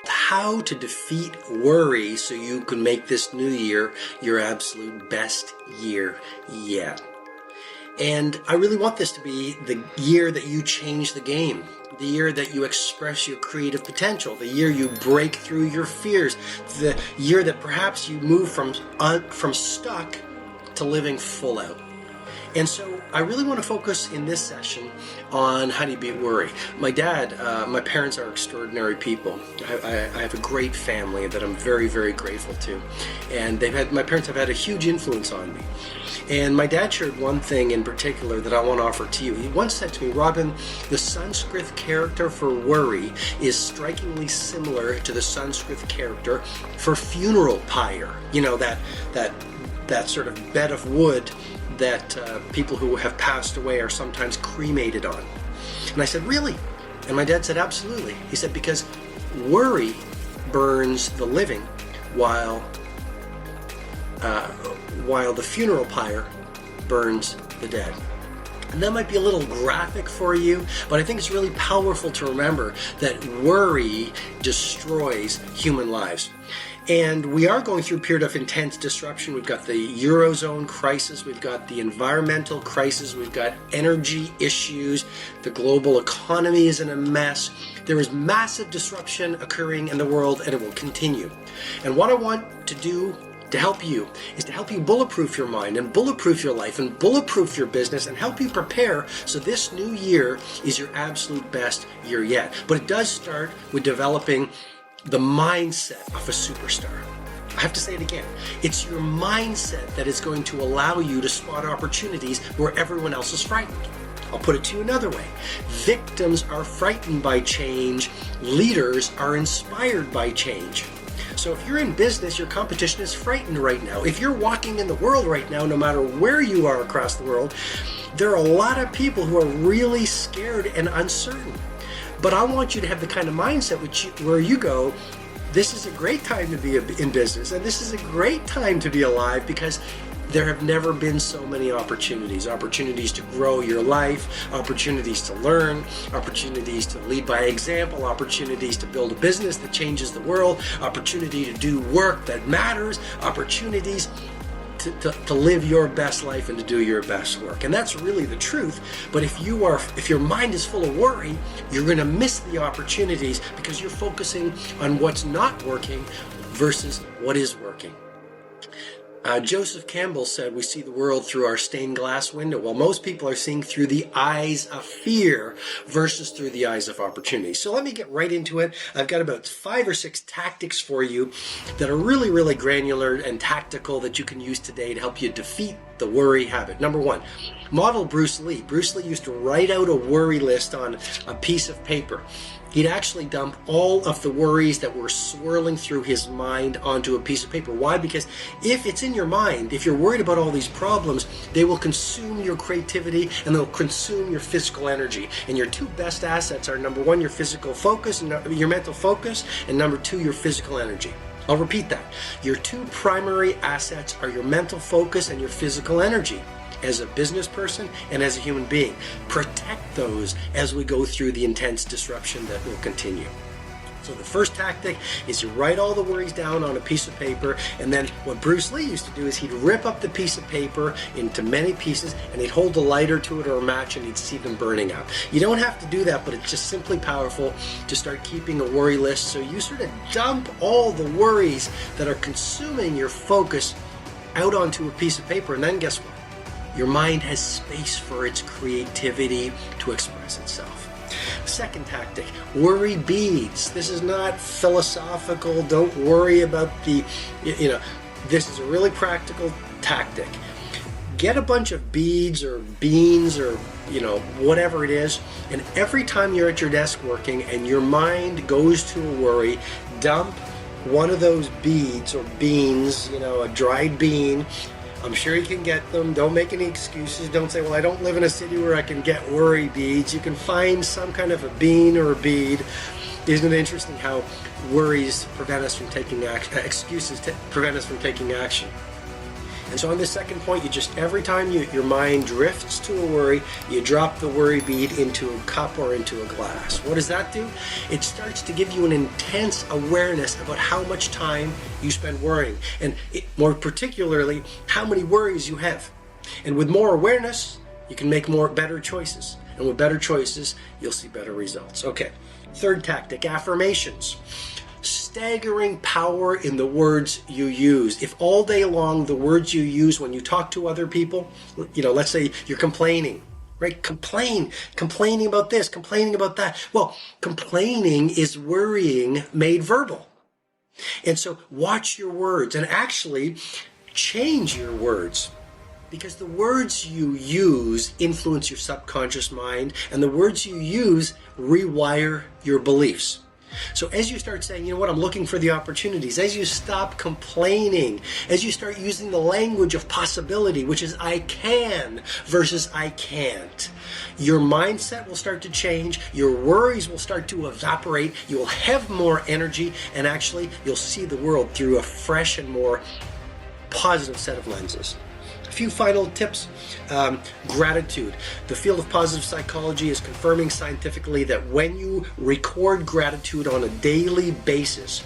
how to defeat worry so you can make this new year your absolute best year yet. And I really want this to be the year that you change the game, the year that you express your creative potential, the year you break through your fears, the year that perhaps you move from stuck to living full out. And so I really want to focus in this session on how do you beat worry. My parents are extraordinary people. I have a great family that I'm very, very grateful to. And my parents have had a huge influence on me. And my dad shared one thing in particular that I want to offer to you. He once said to me, Robin, the Sanskrit character for worry is strikingly similar to the Sanskrit character for funeral pyre. You know, that sort of bed of wood that people who have passed away are sometimes cremated on. And I said, really? And my dad said, absolutely. He said, because worry burns the living while the funeral pyre burns the dead. And that might be a little graphic for you, but I think it's really powerful to remember that worry destroys human lives. And we are going through a period of intense disruption. We've got the Eurozone crisis, we've got the environmental crisis, we've got energy issues, the global economy is in a mess. There is massive disruption occurring in the world, and it will continue. And what I want to do to help you is to help you bulletproof your mind and bulletproof your life and bulletproof your business and help you prepare so this new year is your absolute best year yet. But it does start with developing the mindset of a superstar. I have to say it again. It's your mindset that is going to allow you to spot opportunities where everyone else is frightened. I'll put it to you another way. Victims are frightened by change. Leaders are inspired by change. So if you're in business, your competition is frightened right now. If you're walking in the world right now, no matter where you are across the world, there are a lot of people who are really scared and uncertain. But I want you to have the kind of mindset where you go, this is a great time to be in business, and this is a great time to be alive, because there have never been so many opportunities to grow your life, opportunities to learn, opportunities to lead by example, opportunities to build a business that changes the world, opportunity to do work that matters, opportunities to live your best life and to do your best work. And that's really the truth. But if your mind is full of worry, you're going to miss the opportunities because you're focusing on what's not working versus what is working. Joseph Campbell said we see the world through our stained glass window. Well, most people are seeing through the eyes of fear versus through the eyes of opportunity. So let me get right into it. I've got about 5 or 6 tactics for you that are really, really granular and tactical that you can use today to help you defeat the worry habit. Number 1, model Bruce Lee. Bruce Lee used to write out a worry list on a piece of paper. He'd actually dump all of the worries that were swirling through his mind onto a piece of paper. Why? Because if it's in your mind, if you're worried about all these problems, they will consume your creativity and they'll consume your physical energy. And your 2 best assets are, number 1, your physical focus, your mental focus, and number 2, your physical energy. I'll repeat that. Your 2 primary assets are your mental focus and your physical energy. As a business person and as a human being, protect those as we go through the intense disruption that will continue. So the first tactic is you write all the worries down on a piece of paper, and then what Bruce Lee used to do is he'd rip up the piece of paper into many pieces and he'd hold a lighter to it or a match and he'd see them burning out. You don't have to do that, but it's just simply powerful to start keeping a worry list, so you sort of dump all the worries that are consuming your focus out onto a piece of paper, and then guess what? Your mind has space for its creativity to express itself. Second tactic, worry beads. This is not philosophical. Don't worry about this is a really practical tactic. Get a bunch of beads or beans or whatever it is, and every time you're at your desk working and your mind goes to a worry, dump one of those beads or beans, a dried bean. I'm sure you can get them. Don't make any excuses. Don't say, well, I don't live in a city where I can get worry beads. You can find some kind of a bean or a bead. Isn't it interesting how worries prevent us from taking action, excuses prevent us from taking action? And so on this second point, you just, every time your mind drifts to a worry, you drop the worry bead into a cup or into a glass. What does that do? It starts to give you an intense awareness about how much time you spend worrying, and more particularly, how many worries you have. And with more awareness, you can make better choices. And with better choices, you'll see better results. Okay, third tactic, affirmations. Staggering power in the words you use. If all day long the words you use when you talk to other people, let's say you're complaining, right? Complaining about this, complaining about that. Well, complaining is worrying made verbal. And so watch your words and actually change your words. Because the words you use influence your subconscious mind, and the words you use rewire your beliefs. So as you start saying, I'm looking for the opportunities, as you stop complaining, as you start using the language of possibility, which is I can versus I can't, your mindset will start to change, your worries will start to evaporate, you will have more energy, and actually you'll see the world through a fresh and more positive set of lenses. A few final tips. Gratitude. The field of positive psychology is confirming scientifically that when you record gratitude on a daily basis,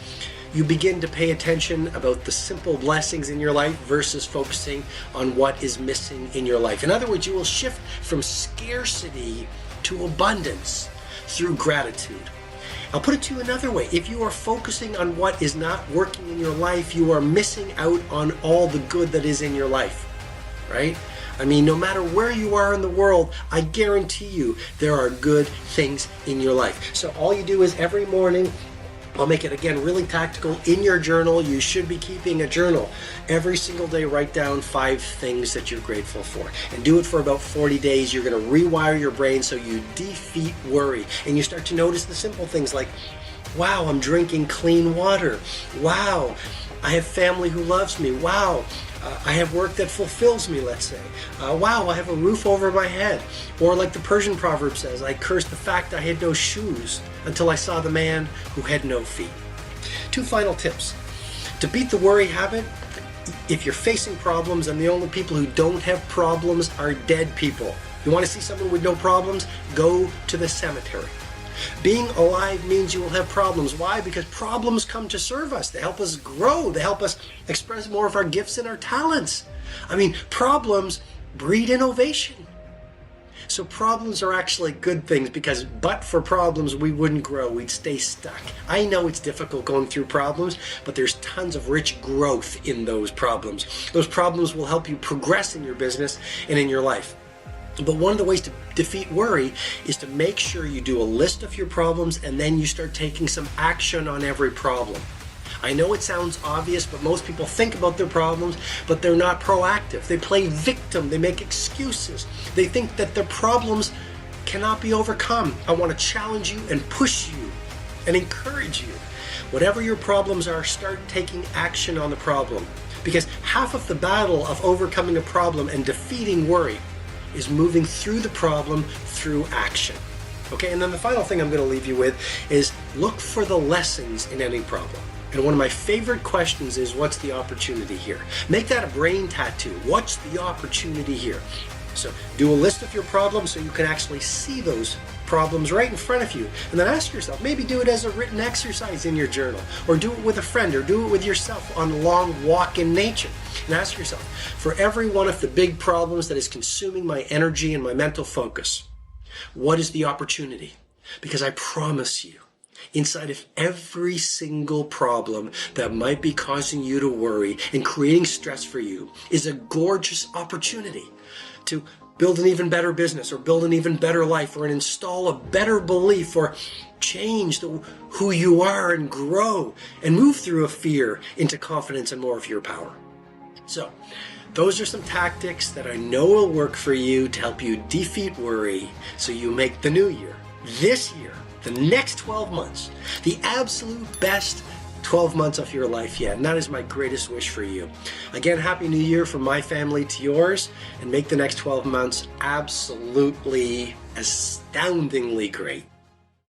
you begin to pay attention about the simple blessings in your life versus focusing on what is missing in your life. In other words, you will shift from scarcity to abundance through gratitude. I'll put it to you another way. If you are focusing on what is not working in your life, you are missing out on all the good that is in your life. Right? No matter where you are in the world, I guarantee you there are good things in your life. So all you do is every morning, I'll make it again really tactical. In your journal, you should be keeping a journal. Every single day, write down 5 things that you're grateful for. And do it for about 40 days. You're going to rewire your brain so you defeat worry. And you start to notice the simple things like, wow, I'm drinking clean water. Wow, I have family who loves me. Wow, I have work that fulfills me, let's say. Wow, I have a roof over my head. Or like the Persian proverb says, I cursed the fact I had no shoes until I saw the man who had no feet. 2 final tips. To beat the worry habit, if you're facing problems, and the only people who don't have problems are dead people. You want to see someone with no problems? Go to the cemetery. Being alive means you will have problems. Why? Because problems come to serve us. They help us grow. They help us express more of our gifts and our talents. Problems breed innovation. So problems are actually good things, because but for problems, we wouldn't grow. We'd stay stuck. I know it's difficult going through problems, but there's tons of rich growth in those problems. Those problems will help you progress in your business and in your life. But one of the ways to defeat worry is to make sure you do a list of your problems, and then you start taking some action on every problem. I know it sounds obvious, but most people think about their problems, but they're not proactive. They play victim. They make excuses. They think that their problems cannot be overcome. I want to challenge you and push you and encourage you. Whatever your problems are, start taking action on the problem. Because half of the battle of overcoming a problem and defeating worry is moving through the problem through action. Okay, and then the final thing I'm going to leave you with is look for the lessons in any problem. And one of my favorite questions is, what's the opportunity here? Make that a brain tattoo. What's the opportunity here? So do a list of your problems so you can actually see those problems right in front of you. And then ask yourself, maybe do it as a written exercise in your journal, or do it with a friend, or do it with yourself on a long walk in nature. And ask yourself, for every one of the big problems that is consuming my energy and my mental focus, what is the opportunity? Because I promise you, inside of every single problem that might be causing you to worry and creating stress for you is a gorgeous opportunity to build an even better business, or build an even better life, or install a better belief, or change who you are and grow and move through a fear into confidence and more of your power. So those are some tactics that I know will work for you to help you defeat worry, so you make the new year, this year, the next 12 months, the absolute best 12 months of your life yet. And that is my greatest wish for you. Again, Happy New Year from my family to yours, and make the next 12 months absolutely astoundingly great.